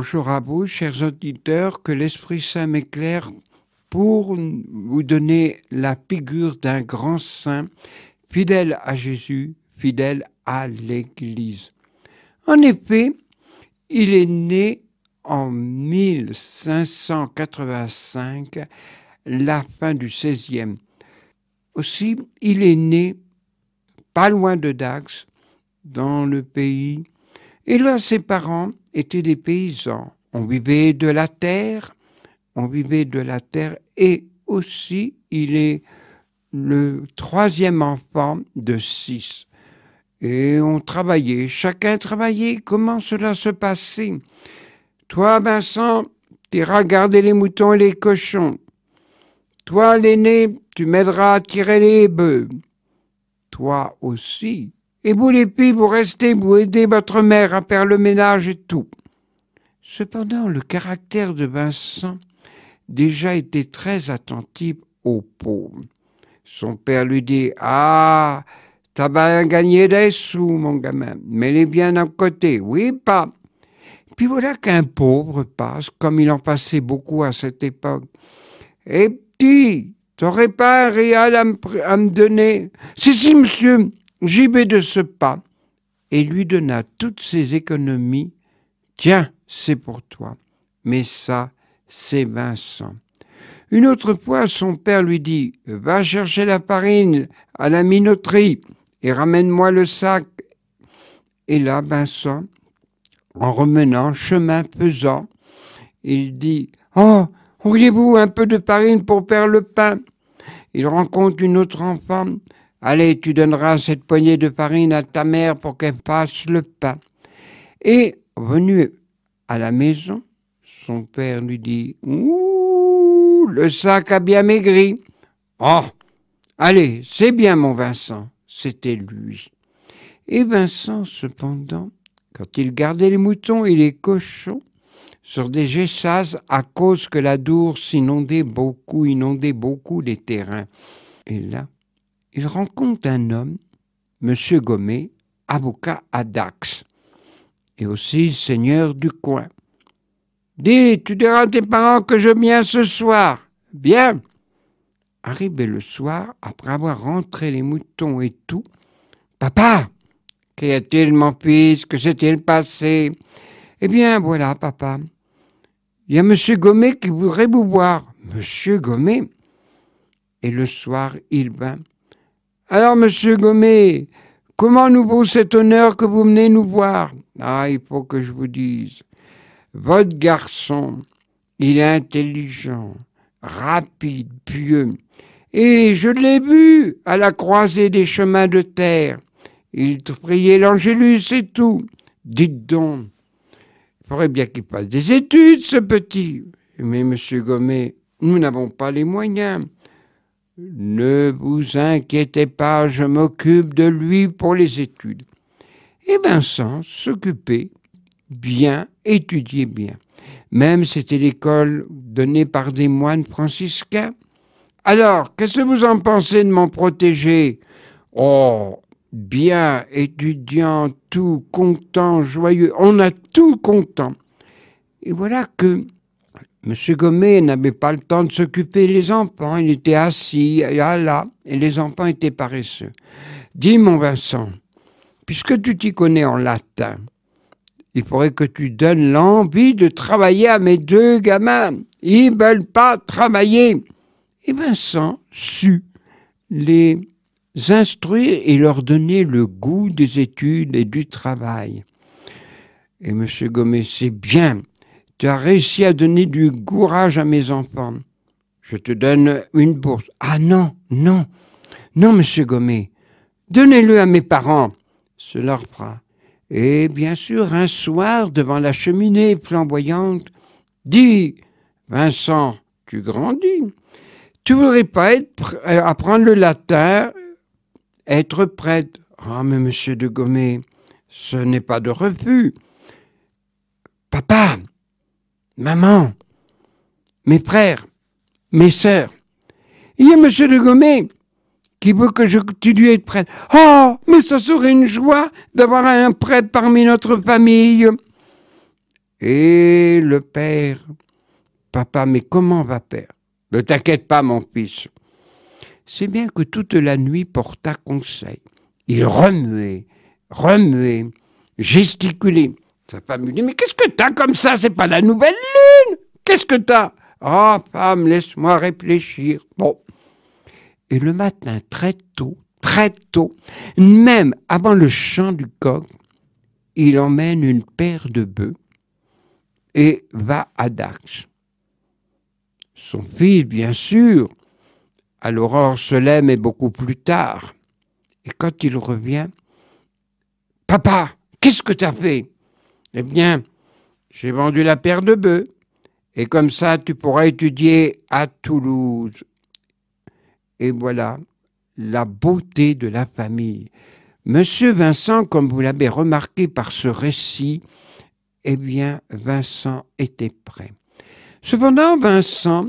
Bonjour à vous, chers auditeurs, que l'Esprit Saint m'éclaire pour vous donner la figure d'un grand saint, fidèle à Jésus, fidèle à l'Église. En effet, il est né en 1585, la fin du XVIe. Aussi, il est né pas loin de Dax, dans le pays. Et là, ses parents étaient des paysans. On vivait de la terre, et aussi, il est le troisième enfant de 6. Et on travaillait, chacun travaillait. Comment cela se passait? Toi, Vincent, tu iras garder les moutons et les cochons. Toi, l'aîné, tu m'aideras à tirer les bœufs. Toi aussi. Et vous, les filles, vous restez, vous aidez votre mère à faire le ménage et tout. Cependant, le caractère de Vincent déjà était très attentif aux pauvres. Son père lui dit « Ah, t'as bien gagné des sous, mon gamin, mets-les bien d'un côté, oui, pas. » Puis voilà qu'un pauvre passe, comme il en passait beaucoup à cette époque. « Eh petit, t'aurais pas un réal à me donner ?»« Si, monsieur, j'y vais de ce pas. » Et lui donna toutes ses économies. « Tiens, c'est pour toi. » Mais ça, c'est Vincent. Une autre fois, son père lui dit « Va chercher la farine à la minoterie et ramène-moi le sac. » Et là, Vincent, en remenant, chemin faisant, il dit « Oh, auriez-vous un peu de farine pour faire le pain ?» Il rencontre une autre enfant. « Allez, tu donneras cette poignée de farine à ta mère pour qu'elle fasse le pain. » Et venu à la maison, son père lui dit « Ouh, le sac a bien maigri. »« Oh, allez, c'est bien mon Vincent. » C'était lui. Et Vincent, cependant, quand il gardait les moutons et les cochons sur des geessas à cause que la Dourse inondait beaucoup les terrains. Et là, il rencontre un homme, M. Gomet, avocat à Dax, et aussi seigneur du coin. « Dis, tu diras à tes parents que je viens ce soir. » « Bien. » Arrivé le soir, après avoir rentré les moutons et tout, « Papa, qu'y a-t-il, mon fils? Que s'est-il passé? » « Eh bien, voilà, papa. Il y a M. Gomet qui voudrait vous voir. »« Monsieur Gomet ?» Et le soir, il vint. « Alors, monsieur Gomet, comment nous vaut cet honneur que vous venez nous voir? »« Ah, il faut que je vous dise. Votre garçon, il est intelligent, rapide, pieux. Et je l'ai vu à la croisée des chemins de terre. Il priait l'Angélus et tout. Dites donc, il faudrait bien qu'il fasse des études, ce petit. Mais, monsieur Gomet, nous n'avons pas les moyens. Ne vous inquiétez pas, je m'occupe de lui pour les études. » Et Vincent s'occupait bien, étudiait bien. Même c'était l'école donnée par des moines franciscains. « Alors, qu'est-ce que vous en pensez de mon protégé? »« Oh, bien, étudiant, tout content, joyeux, on a tout content. » Et voilà que M. Gomet n'avait pas le temps de s'occuper des enfants. Il était assis, là, et les enfants étaient paresseux. « Dis, mon Vincent, puisque tu t'y connais en latin, il faudrait que tu donnes l'envie de travailler à mes deux gamins. Ils ne veulent pas travailler. » Et Vincent sut les instruire et leur donner le goût des études et du travail. Et M. Gomet, c'est bien, tu as réussi à donner du courage à mes enfants. Je te donne une bourse. Ah non, non, non, M. Gomet, donnez-le à mes parents. Ce leur fera. Et bien sûr, un soir, devant la cheminée flamboyante, dis, Vincent, tu grandis. Tu voudrais pas apprendre le latin, être prêtre? Ah, mais monsieur de Gomet, ce n'est pas de refus. Papa, maman, mes frères, mes sœurs, il y a monsieur de Gomet qui veut que je continue à être prêtre. Oh, mais ça serait une joie d'avoir un prêtre parmi notre famille. Et le père, papa, mais comment va père? Ne t'inquiète pas, mon fils. C'est bien que toute la nuit porta conseil. Il remuait, gesticulait. Sa femme lui dit, mais qu'est-ce que t'as comme ça? C'est pas la nouvelle lune. Qu'est-ce que t'as? Ah, femme, laisse-moi réfléchir. Bon. Et le matin, très tôt, même avant le chant du coq, il emmène une paire de bœufs et va à Dax. Son fils, bien sûr, à l'aurore se lève, mais beaucoup plus tard. Et quand il revient, « Papa, qu'est-ce que tu as fait ?»« Eh bien, j'ai vendu la paire de bœufs, et comme ça, tu pourras étudier à Toulouse. » Et voilà la beauté de la famille. Monsieur Vincent, comme vous l'avez remarqué par ce récit, eh bien, Vincent était prêt. Cependant, Vincent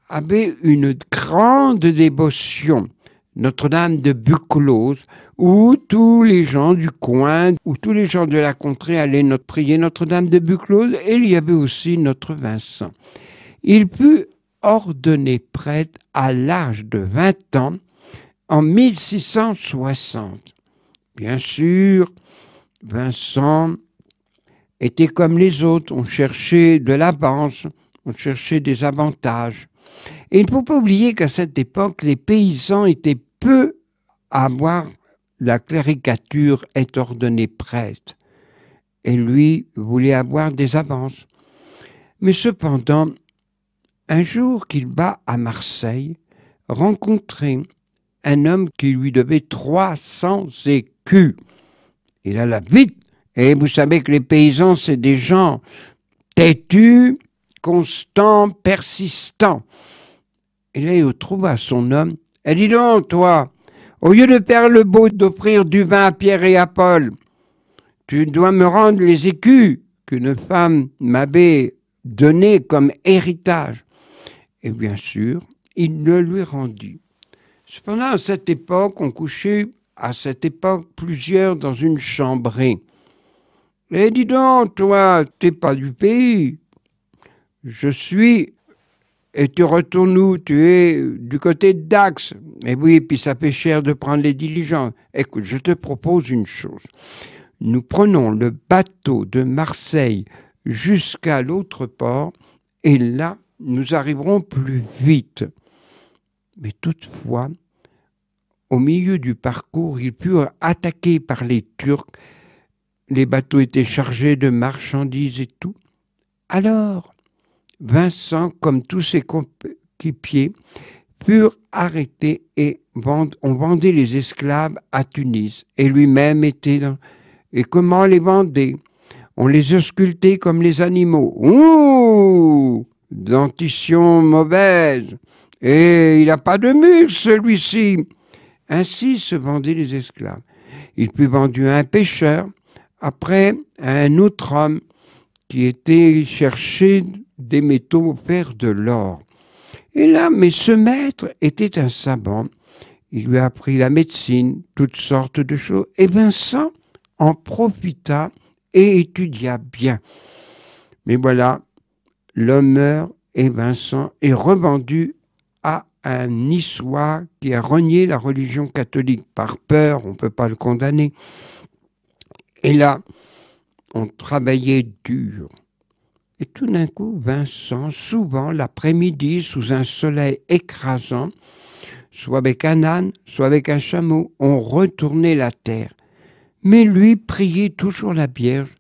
avait une grande dévotion, Notre-Dame de Buclose, où tous les gens du coin, où tous les gens de la contrée allaient prier Notre-Dame de Buclose, et il y avait aussi notre Vincent. Il fut ordonné prêtre à l'âge de 20 ans en 1660. Bien sûr, Vincent était comme les autres, on cherchait de l'avance, on cherchait des avantages. Et il ne faut pas oublier qu'à cette époque, les paysans étaient peu à voir la cléricature être ordonné prêtre. Et lui voulait avoir des avances. Mais cependant, un jour qu'il va à Marseille, rencontrer un homme qui lui devait 300 écus. Il alla vite. Et vous savez que les paysans, c'est des gens têtus, constants, persistants. Et là, il trouva son homme. Elle dit donc, toi, au lieu de faire le beau d'offrir du vin à Pierre et à Paul, tu dois me rendre les écus qu'une femme m'avait donnés comme héritage. Et bien sûr, il le lui rendit. Cependant, à cette époque, on couchait plusieurs dans une chambrée. Et dis donc, toi, t'es pas du pays. Je suis. Et tu retournes où? Tu es du côté de Dax. Mais oui, puis ça fait cher de prendre les diligences. Écoute, je te propose une chose. Nous prenons le bateau de Marseille jusqu'à l'autre port, et là, nous arriverons plus vite. Mais toutefois, au milieu du parcours, ils furent attaqués par les Turcs. Les bateaux étaient chargés de marchandises et tout. Alors, Vincent, comme tous ses coéquipiers, furent arrêtés et on vendait les esclaves à Tunis. Et lui-même était dans... Et comment on les vendait? On les auscultait comme les animaux. Ouh! Dentition mauvaise. Et il n'a pas de muscle, celui-ci. Ainsi se vendaient les esclaves. Il fut vendu à un pêcheur, après à un autre homme qui était chercher des métaux pour faire de l'or. Et là, mais ce maître était un savant. Il lui a appris la médecine, toutes sortes de choses. Et Vincent en profita et étudia bien. Mais voilà, l'homme meurt et Vincent est revendu à un Niçois qui a renié la religion catholique. Par peur, on ne peut pas le condamner. Et là, on travaillait dur. Et tout d'un coup, Vincent, souvent l'après-midi, sous un soleil écrasant, soit avec un âne, soit avec un chameau, on retournait la terre. Mais lui priait toujours la Vierge.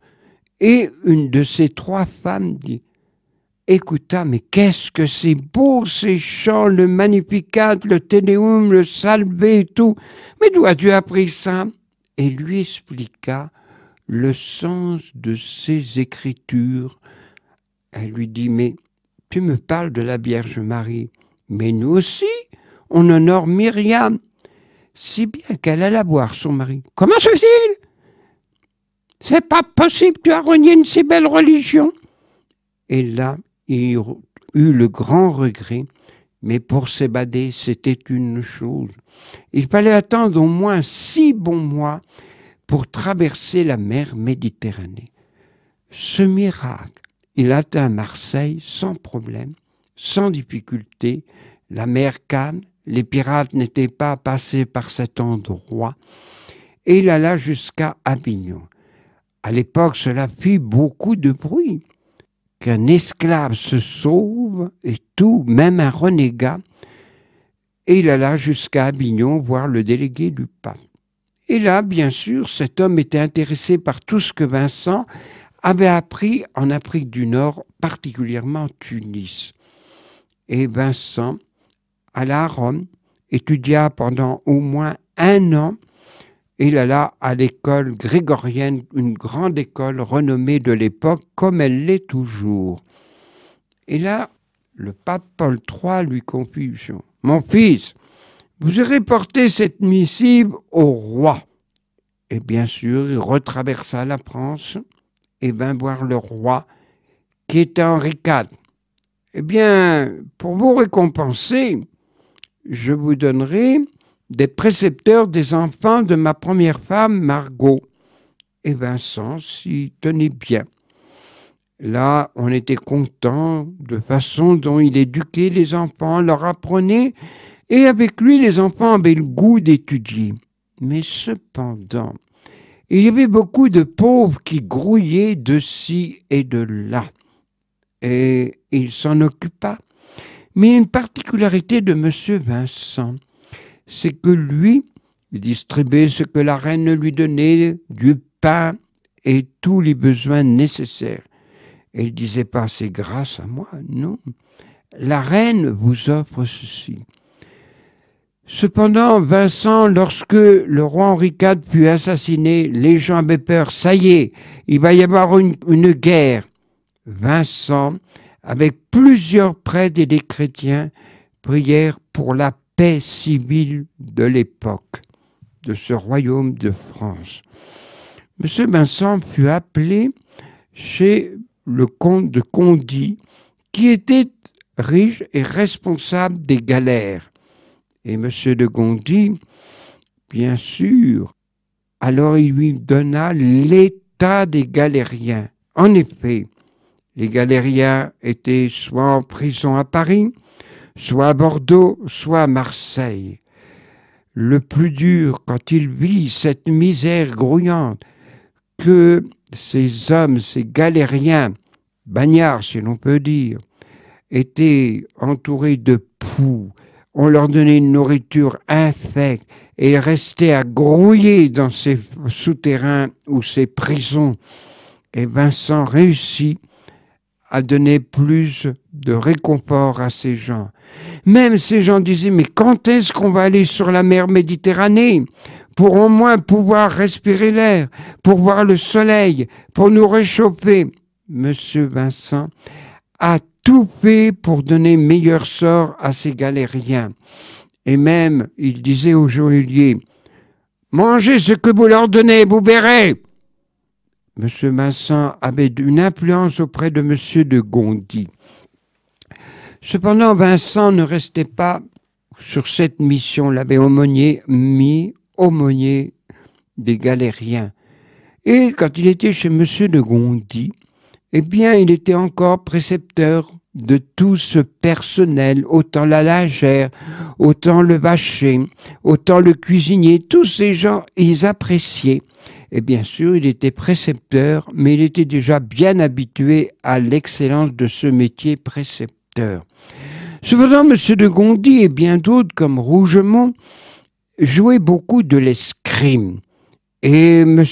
Et une de ces trois femmes dit « Écoute, mais qu'est-ce que c'est beau ces chants, le Magnificat, le Te Deum, le Salve et tout. Mais d'où as-tu appris ça ?» Et lui expliqua le sens de ces écritures. Elle lui dit « Mais tu me parles de la Vierge Marie. Mais nous aussi, on honore Myriam. » Si bien qu'elle alla voir son mari. « Comment se fait-il? C'est pas possible, tu as renié une si belle religion. » Et là, il eut le grand regret, mais pour s'évader, c'était une chose. Il fallait attendre au moins 6 bons mois pour traverser la mer Méditerranée. Ce miracle, il atteint Marseille sans problème, sans difficulté, la mer calme, les pirates n'étaient pas passés par cet endroit, et il alla jusqu'à Avignon. À l'époque, cela fit beaucoup de bruit. Qu'un esclave se sauve, et tout, même un renégat, et il alla jusqu'à Avignon voir le délégué du pape. Et là, bien sûr, cet homme était intéressé par tout ce que Vincent avait appris en Afrique du Nord, particulièrement Tunis. Et Vincent alla à Rome, étudia pendant au moins 1 an, et il alla à l'école grégorienne, une grande école renommée de l'époque, comme elle l'est toujours. Et là, le pape Paul III lui confie: « Mon fils, vous aurez porté cette missive au roi. » Et bien sûr, il retraversa la France et vint voir le roi, qui était Henri IV. « Eh bien, pour vous récompenser, je vous donnerai des précepteurs des enfants de ma première femme, Margot. » Et Vincent s'y tenait bien. Là, on était content de façon dont il éduquait les enfants, leur apprenait, et avec lui, les enfants avaient le goût d'étudier. Mais cependant, il y avait beaucoup de pauvres qui grouillaient de ci et de là. Et il s'en occupa. Mais une particularité de M. Vincent, c'est que lui, il distribuait ce que la reine lui donnait, du pain et tous les besoins nécessaires. Et il ne disait pas: c'est grâce à moi. Non, la reine vous offre ceci. Cependant, Vincent, lorsque le roi Henri IV fut assassiné, les gens avaient peur. Ça y est, il va y avoir une guerre. Vincent, avec plusieurs prêtres et des chrétiens, prièrent pour la paix civile de l'époque, de ce royaume de France. M. Vincent fut appelé chez le comte de Condy, qui était riche et responsable des galères. Et M. de Condy, bien sûr, alors il lui donna l'état des galériens. En effet, les galériens étaient soit en prison à Paris, soit à Bordeaux, soit à Marseille. Le plus dur, quand il vit cette misère grouillante, que ces hommes, ces galériens, bagnards si l'on peut dire, étaient entourés de poux, on leur donnait une nourriture infecte et ils restaient à grouiller dans ces souterrains ou ces prisons. Et Vincent réussit à donner plus de réconfort à ces gens. Même ces gens disaient: mais quand est-ce qu'on va aller sur la mer Méditerranée pour au moins pouvoir respirer l'air, pour voir le soleil, pour nous réchauffer? Monsieur Vincent a tout fait pour donner meilleur sort à ces galériens. Et même, il disait aux geôliers: mangez ce que vous leur donnez, vous verrez. M. Vincent avait une influence auprès de M. de Gondy. Cependant, Vincent ne restait pas sur cette mission, l'avait mis aumônier des galériens. Et quand il était chez M. de Gondy, eh bien, il était encore précepteur de tout ce personnel, autant la lingère, autant le vacher, autant le cuisinier. Tous ces gens, ils appréciaient. Et bien sûr, il était précepteur, mais il était déjà bien habitué à l'excellence de ce métier précepteur. Cependant, M. de Gondy et bien d'autres, comme Rougemont, jouaient beaucoup de l'escrime. Et M.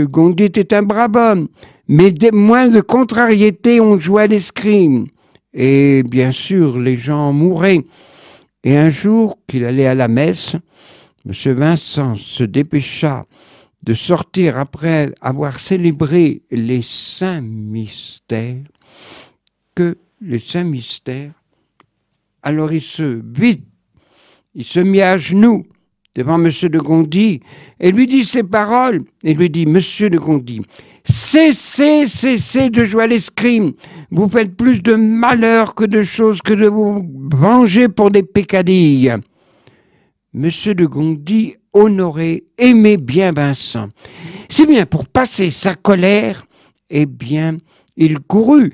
Gondy était un brave homme, mais moins de contrariété, on jouait à l'escrime. Et bien sûr, les gens mouraient. Et un jour qu'il allait à la messe, M. Vincent se dépêcha de sortir après avoir célébré les saints mystères, alors il se mit à genoux devant M. de Gondy et lui dit ces paroles, et lui dit: Monsieur de Gondy, cessez de jouer à l'escrime, vous faites plus de malheur que de choses, que de vous venger pour des peccadilles. M. de Gondy honorait, aimait bien Vincent. C'est bien pour passer sa colère, eh bien, il courut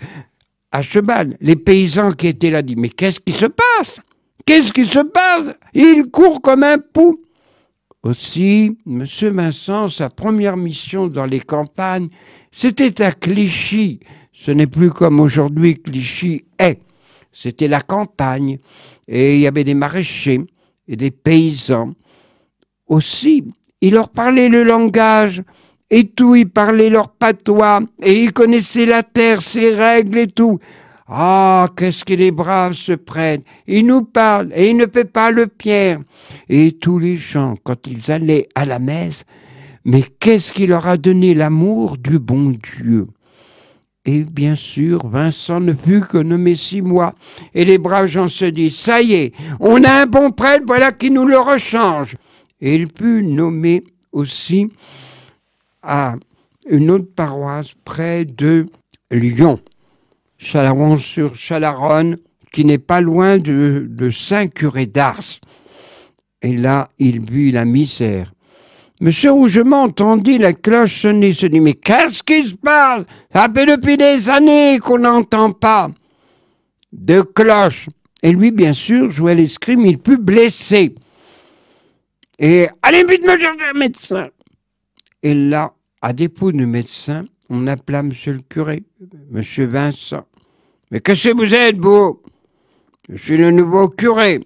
à cheval. Les paysans qui étaient là disent « Mais qu'est-ce qui se passe? Qu'est-ce qui se passe ?» Il court comme un pou. Aussi, M. Vincent, sa première mission dans les campagnes, c'était à Clichy. Ce n'est plus comme aujourd'hui Clichy est. C'était la campagne. Et il y avait des maraîchers et des paysans. Aussi, il leur parlait le langage et tout. Il parlait leur patois et il connaissait la terre, ses règles et tout. Ah, qu'est-ce que les braves se prennent. Ils nous parlent et ils ne paient pas le pierre. Et tous les gens, quand ils allaient à la messe, mais qu'est-ce qui leur a donné l'amour du bon Dieu? Et bien sûr, Vincent ne fut que nommé 6 mois. Et les braves gens se disent, ça y est, on a un bon prêtre, voilà qui nous le rechange. Et il fut nommé aussi à une autre paroisse près de Lyon, Chalaronne-sur-Chalaronne, qui n'est pas loin de Saint-Curé-d'Ars. Et là, il vit la misère. Monsieur Rougemont entendit la cloche sonner, il se dit « Mais qu'est-ce qui se passe? Ça fait depuis des années qu'on n'entend pas de cloche. » Et lui, bien sûr, jouait l'escrime, il fut blessé. Et « Allez vite me chercher un médecin !» Et là, à défaut de médecin, on appela monsieur le curé, monsieur Vincent. « Mais qu'est-ce que vous êtes, vous? Je suis le nouveau curé.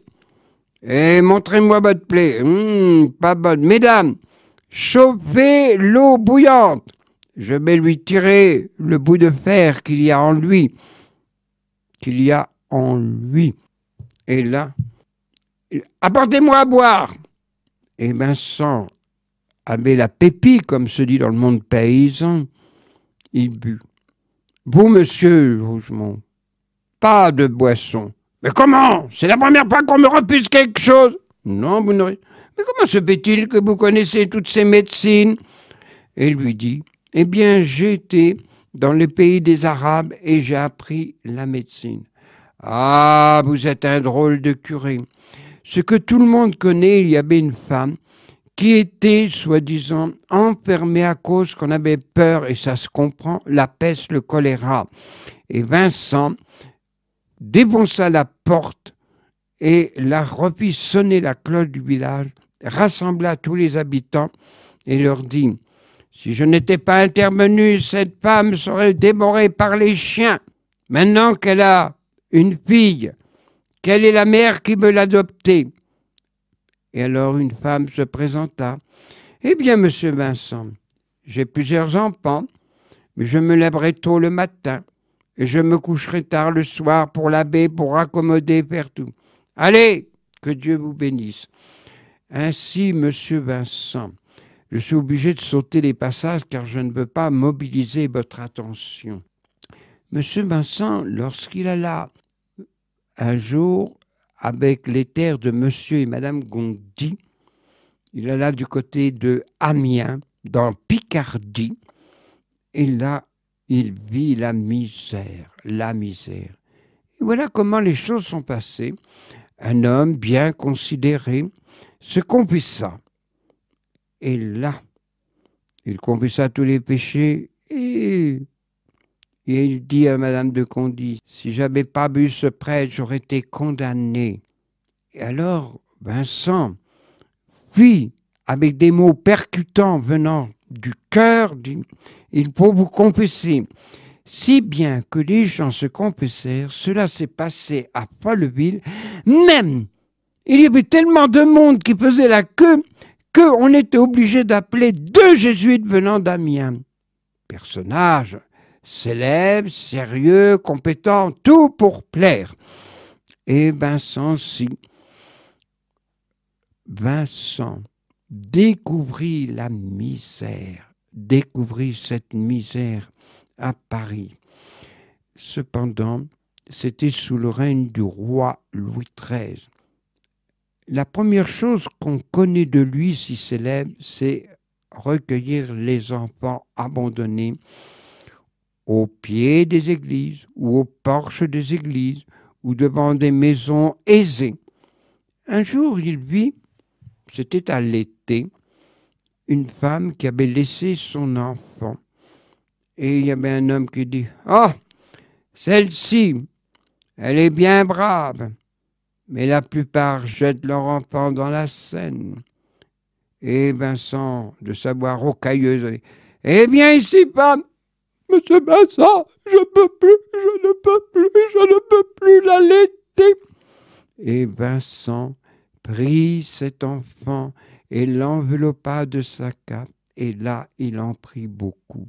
Et montrez-moi votre plaie. Pas bonne. Mesdames, chauffez l'eau bouillante. Je vais lui tirer le bout de fer qu'il y a en lui. Et là, apportez-moi à boire. » Et Vincent avait la pépille, comme se dit dans le monde paysan. Il but. « Vous, monsieur Rougemont, pas de boisson. »« Mais comment? C'est la première fois qu'on me refuse quelque chose. »« Non, vous n'aurez... »« Mais comment se fait-il que vous connaissez toutes ces médecines ?» Et il lui dit, « Eh bien, j'ai été dans le pays des Arabes et j'ai appris la médecine. »« Ah, vous êtes un drôle de curé. Ce que tout le monde connaît, il y avait une femme qui était, soi-disant, enfermée à cause qu'on avait peur, et ça se comprend, la peste, le choléra. Et Vincent défonça la porte et la refit sonner la cloche du village, rassembla tous les habitants et leur dit « Si je n'étais pas intervenu, cette femme serait dévorée par les chiens. Maintenant qu'elle a une fille, quelle est la mère qui veut l'adopter ?» Et alors une femme se présenta. « Eh bien, monsieur Vincent, j'ai plusieurs enfants, mais je me lèverai tôt le matin et je me coucherai tard le soir pour l'abbé, pour raccommoder, faire tout. Allez, que Dieu vous bénisse. » Ainsi, monsieur Vincent, je suis obligé de sauter les passages car je ne veux pas mobiliser votre attention. Monsieur Vincent, lorsqu'il alla un jour avec les terres de monsieur et madame Gondy, il alla du côté de Amiens, dans Picardie, et là, il vit la misère, la misère. Et voilà comment les choses sont passées. Un homme bien considéré se confessa. Et là, il confessa tous les péchés et il dit à madame de Gondy, « Si j'avais pas bu ce prêtre, j'aurais été condamné. » Et alors, Vincent fit, avec des mots percutants venant du cœur, dit, « Il faut vous confesser. » Si bien que les gens se confessèrent, cela s'est passé à Folleville. Même, il y avait tellement de monde qui faisait la queue qu'on était obligé d'appeler 2 jésuites venant d'Amiens. Personnages célèbres, sérieux, compétents, tout pour plaire. Et Vincent, si. Vincent découvrit la misère, découvrit cette misère à Paris. Cependant, c'était sous le règne du roi Louis XIII. La première chose qu'on connaît de lui, si célèbre, c'est recueillir les enfants abandonnés au pied des églises ou aux porches des églises ou devant des maisons aisées. Un jour, il vit, c'était à l'été, une femme qui avait laissé son enfant. Et il y avait un homme qui dit « Oh, celle-ci, elle est bien brave, mais la plupart jettent leur enfant dans la Seine. » Et Vincent, de sa voix rocailleuse, dit « Eh bien, ici, pas, Monsieur Vincent, je ne peux plus l'allaiter. » Et Vincent prit cet enfant et l'enveloppa de sa cape, et là, il en prit beaucoup.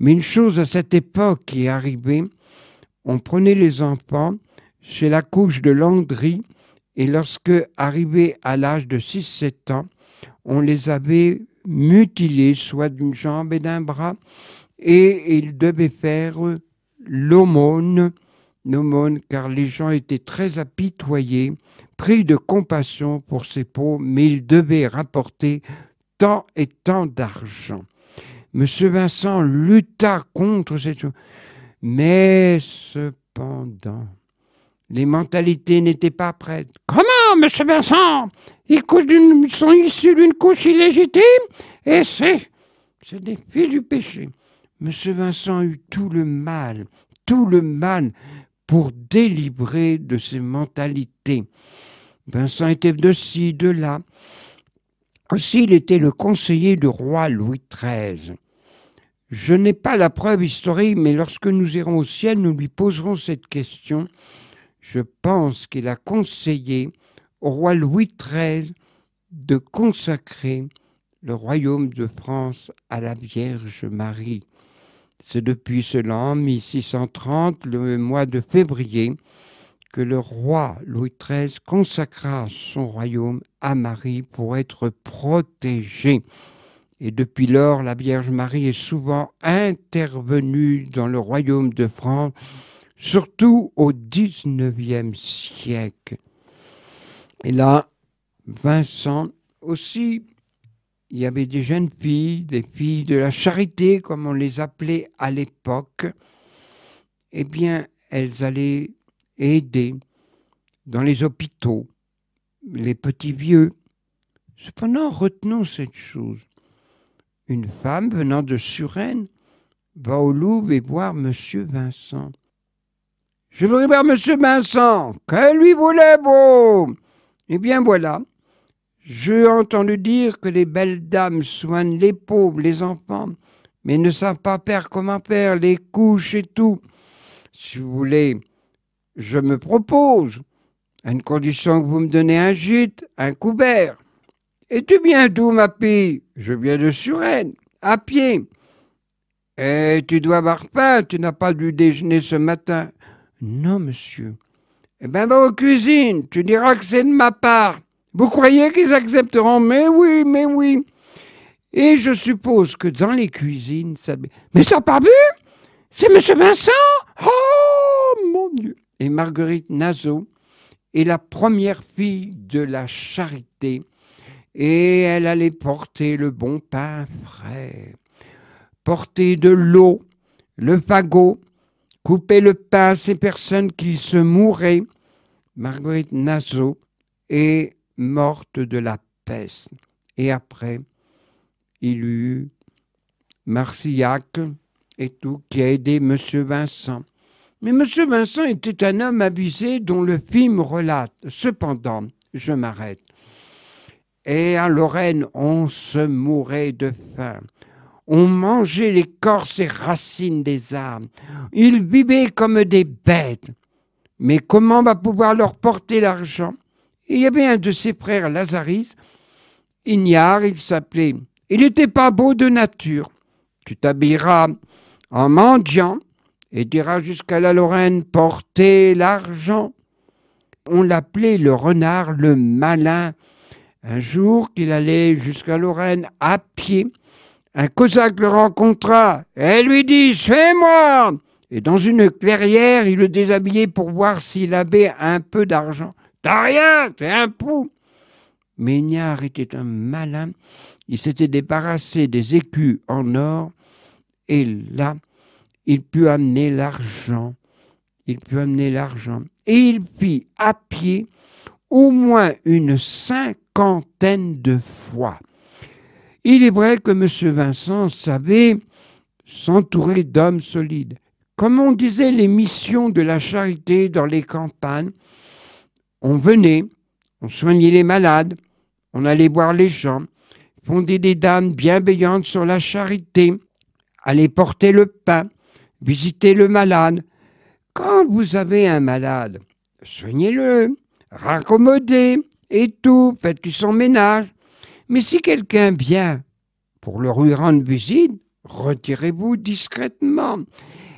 Mais une chose à cette époque qui est arrivée, on prenait les enfants chez la couche de Landry, et lorsque, arrivés à l'âge de 6-7 ans, on les avait mutilés, soit d'une jambe et d'un bras, et ils devaient faire l'aumône, car les gens étaient très apitoyés, pris de compassion pour ces pauvres, mais ils devaient rapporter tant et tant d'argent. Monsieur Vincent lutta contre cette chose, mais cependant, les mentalités n'étaient pas prêtes. « Comment, Monsieur Vincent? Ils sont issus d'une couche illégitime et c'est des filles du péché. » Monsieur Vincent eut tout le mal pour délivrer de ces mentalités. Vincent était de ci, de là. Aussi, il était le conseiller du roi Louis XIII. Je n'ai pas la preuve historique, mais lorsque nous irons au ciel, nous lui poserons cette question. Je pense qu'il a conseillé au roi Louis XIII de consacrer le royaume de France à la Vierge Marie. C'est depuis cela, en 1630, le mois de février, que le roi Louis XIII consacra son royaume à Marie pour être protégé. Et depuis lors, la Vierge Marie est souvent intervenue dans le royaume de France, surtout au XIXe siècle. Et là, Vincent aussi, il y avait des jeunes filles, des filles de la charité, comme on les appelait à l'époque. Eh bien, elles allaient aider dans les hôpitaux, les petits vieux. Cependant, retenons cette chose. Une femme venant de Suresnes va au Louvre et voir Monsieur Vincent. « Je voudrais voir Monsieur Vincent, que lui voulez-vous » Eh bien voilà, j'ai entendu dire que les belles dames soignent les pauvres, les enfants, mais ne savent pas faire comment faire, les couches et tout. Si vous voulez, je me propose, à une condition que vous me donnez un gîte, un couvert. Et tu viens d'où, ma fille? Je viens de Suresnes, à pied. Et tu dois avoir faim, tu n'as pas dû déjeuner ce matin. Non, monsieur. Eh bien, va aux cuisines, tu diras que c'est de ma part. Vous croyez qu'ils accepteront? Mais oui, mais oui. Et je suppose que dans les cuisines, ça... Mais t'as pas vu? C'est Monsieur Vincent? Oh, mon Dieu! Et Marguerite Nazeau est la première fille de la charité. Et elle allait porter le bon pain frais, porter de l'eau, le fagot, couper le pain à ces personnes qui se mouraient. Marguerite Nazeau est morte de la peste. Et après, il y eut Marcillac et tout qui a aidé Monsieur Vincent. Mais Monsieur Vincent était un homme avisé dont le film relate. Cependant, je m'arrête. Et à Lorraine, on se mourait de faim. On mangeait l'écorce et racines des arbres. Ils vivaient comme des bêtes. Mais comment va pouvoir leur porter l'argent? Il y avait un de ses frères Lazaris, ignare, il s'appelait. Il n'était pas beau de nature. Tu t'habilleras en mendiant et diras jusqu'à la Lorraine porter l'argent. On l'appelait le renard, le malin. Un jour qu'il allait jusqu'à Lorraine à pied, un cosaque le rencontra et lui dit « Suis-moi » Et dans une clairière, il le déshabillait pour voir s'il avait un peu d'argent. « T'as rien, t'es un pou !» Mais Ignare était un malin. Il s'était débarrassé des écus en or et là, il put amener l'argent. Et il fit à pied au moins une 50aine de fois. Il est vrai que M. Vincent savait s'entourer d'hommes solides. Comme on disait les missions de la charité dans les campagnes, on venait, on soignait les malades, on allait voir les gens, fonder des dames bienveillantes sur la charité, aller porter le pain, visiter le malade. Quand vous avez un malade, soignez-le, raccommodez et tout, faites-lui son ménage. Mais si quelqu'un vient pour leur lui rendre visite, retirez-vous discrètement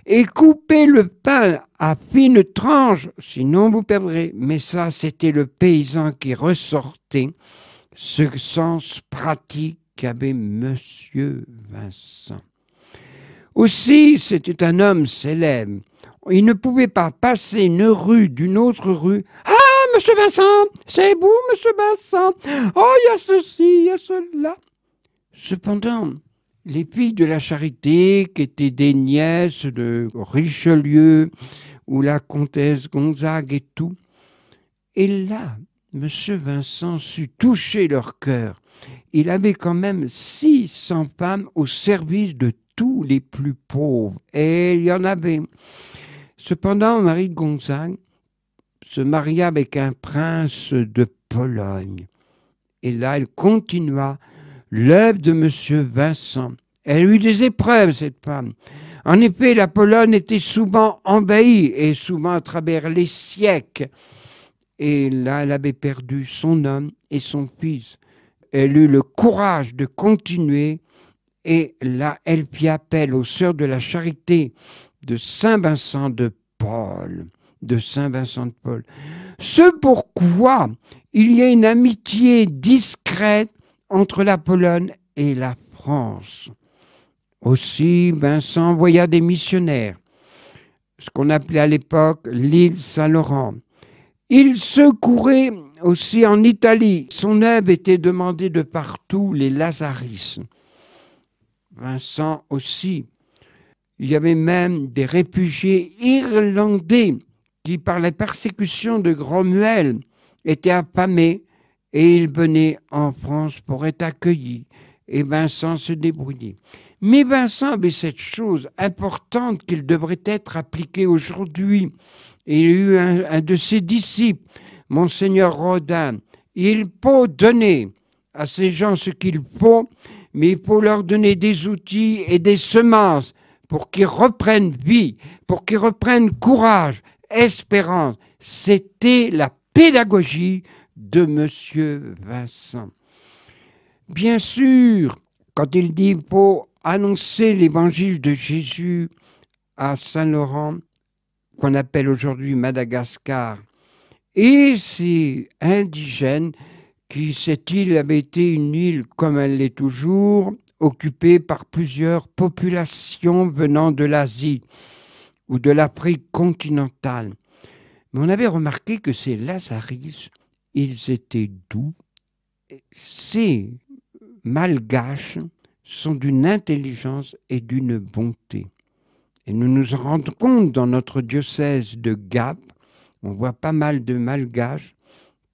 et coupez le pain à fines tranches, sinon vous perdrez. Mais ça, c'était le paysan qui ressortait ce sens pratique qu'avait Monsieur Vincent. Aussi, c'était un homme célèbre. Il ne pouvait pas passer une rue d'une autre rue. « Ah, Monsieur Vincent, c'est vous, Monsieur Vincent. Oh, il y a ceci, il y a cela. » Cependant, les filles de la charité, qui étaient des nièces de Richelieu ou la comtesse Gonzague et tout, et là, Monsieur Vincent sut toucher leur cœur. Il avait quand même 600 femmes au service de tous les plus pauvres. Et il y en avait. Cependant, Marie de Gonzague se maria avec un prince de Pologne. Et là, elle continua l'œuvre de Monsieur Vincent. Elle eut des épreuves, cette femme. En effet, la Pologne était souvent envahie, et souvent à travers les siècles. Et là, elle avait perdu son homme et son fils. Elle eut le courage de continuer, et là, elle fit appel aux sœurs de la charité de Saint-Vincent de Paul. Ce pourquoi il y a une amitié discrète entre la Pologne et la France. Aussi, Vincent envoya des missionnaires, ce qu'on appelait à l'époque l'île Saint-Laurent. Il secourait aussi en Italie. Son œuvre était demandée de partout, les lazarismes. Vincent aussi. Il y avait même des réfugiés irlandais qui, par la persécution de Cromwell, étaient affamés et ils venaient en France pour être accueillis. Et Vincent se débrouillait. Mais Vincent avait cette chose importante qu'il devrait être appliquée aujourd'hui. Il y a eu un de ses disciples, Monseigneur Rodin. Il faut donner à ces gens ce qu'il faut, mais il faut leur donner des outils et des semences pour qu'ils reprennent vie, pour qu'ils reprennent courage, espérance. C'était la pédagogie de Monsieur Vincent. Bien sûr, quand il dit qu'il faut annoncer l'évangile de Jésus à Saint-Laurent, qu'on appelle aujourd'hui Madagascar, et ces indigènes, qui cette île avait été une île, comme elle l'est toujours, occupée par plusieurs populations venant de l'Asie ou de l'Afrique continentale. Mais on avait remarqué que ces Lazaris, ils étaient doux. Ces Malgaches sont d'une intelligence et d'une bonté. Et nous nous en rendons compte dans notre diocèse de Gap, on voit pas mal de Malgaches,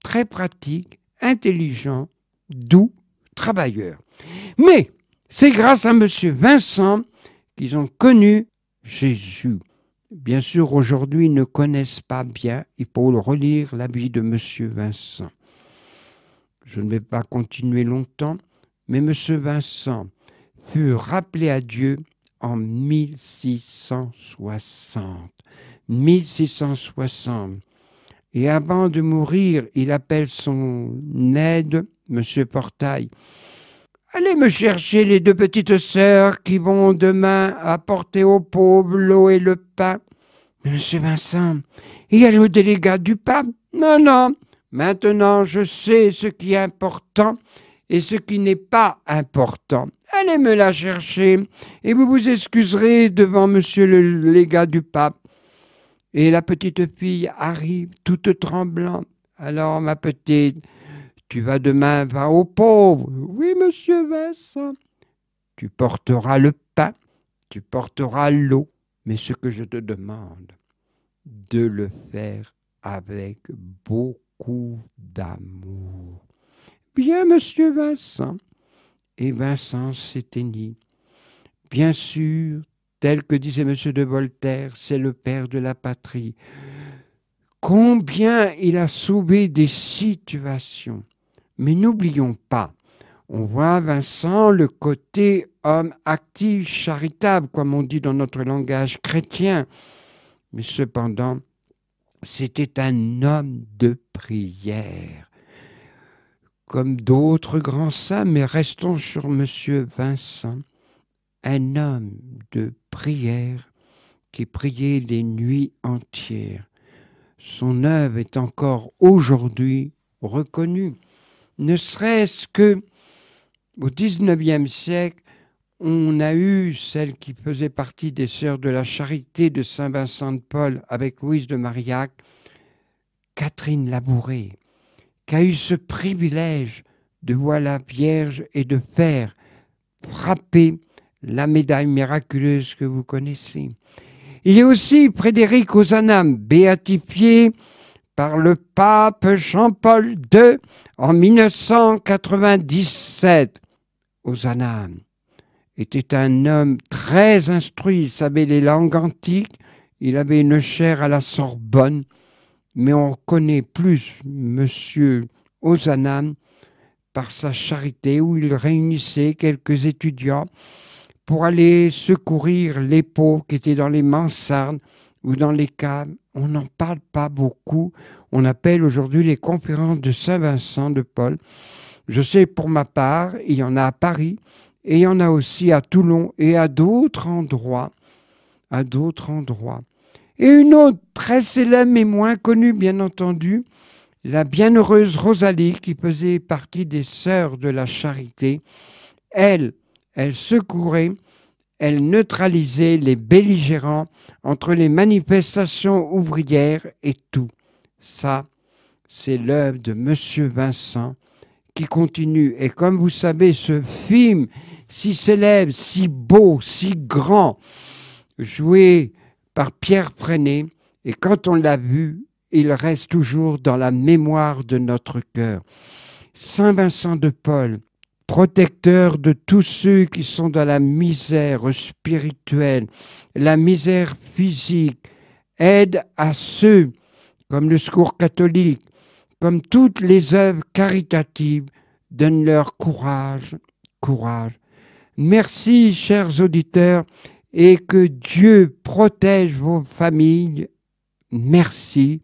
très pratiques, intelligents, doux, travailleurs. Mais c'est grâce à M. Vincent qu'ils ont connu Jésus. Bien sûr, aujourd'hui, ils ne connaissent pas bien. Il faut relire la vie de M. Vincent. Je ne vais pas continuer longtemps, mais M. Vincent fut rappelé à Dieu en 1660. 1660. Et avant de mourir, il appelle son aide, M. Portail. Allez me chercher les 2 petites sœurs qui vont demain apporter aux pauvres l'eau et le pain. Mais Monsieur Vincent, il y a le délégat du pape. Non, non, maintenant je sais ce qui est important et ce qui n'est pas important. Allez me la chercher et vous vous excuserez devant Monsieur le légat du pape. Et la petite fille arrive toute tremblante. Alors ma petite, tu vas demain, va aux pauvres. Oui, Monsieur Vincent. Tu porteras le pain, tu porteras l'eau. Mais ce que je te demande, de le faire avec beaucoup d'amour. Bien, Monsieur Vincent. Et Vincent s'éteignit. Bien sûr, tel que disait M. de Voltaire, c'est le père de la patrie. Combien il a sauvé des situations. Mais n'oublions pas, on voit, Vincent, le côté homme actif, charitable, comme on dit dans notre langage chrétien. Mais cependant, c'était un homme de prière. Comme d'autres grands saints, mais restons sur M. Vincent, un homme de prière qui priait des nuits entières. Son œuvre est encore aujourd'hui reconnue. Ne serait-ce que au XIXe siècle, on a eu celle qui faisait partie des Sœurs de la Charité de Saint-Vincent de Paul avec Louise de Marillac, Catherine Labouré, qui a eu ce privilège de voir la Vierge et de faire frapper la médaille miraculeuse que vous connaissez. Il y a aussi Frédéric Ozanam, béatifié par le pape Jean-Paul II en 1997. Ozanam était un homme très instruit, il savait les langues antiques, il avait une chaire à la Sorbonne, mais on connaît plus Monsieur Ozanam par sa charité où il réunissait quelques étudiants pour aller secourir les pauvres qui étaient dans les mansardes ou dans les caves. On n'en parle pas beaucoup. On appelle aujourd'hui les conférences de Saint-Vincent de Paul. Je sais pour ma part, il y en a à Paris et il y en a aussi à Toulon et à d'autres endroits. Et une autre très célèbre mais moins connue, bien entendu, la bienheureuse Rosalie, qui faisait partie des Sœurs de la Charité. Elle secourait, elle neutralisait les belligérants entre les manifestations ouvrières et tout. Ça, c'est l'œuvre de M. Vincent qui continue. Et comme vous savez, ce film si célèbre, si beau, si grand, joué par Pierre Freinet, et quand on l'a vu, il reste toujours dans la mémoire de notre cœur. Saint Vincent de Paul, protecteur de tous ceux qui sont dans la misère spirituelle, la misère physique, aide à ceux, comme le Secours catholique, comme toutes les œuvres caritatives, donne leur courage. Merci, chers auditeurs, et que Dieu protège vos familles. Merci.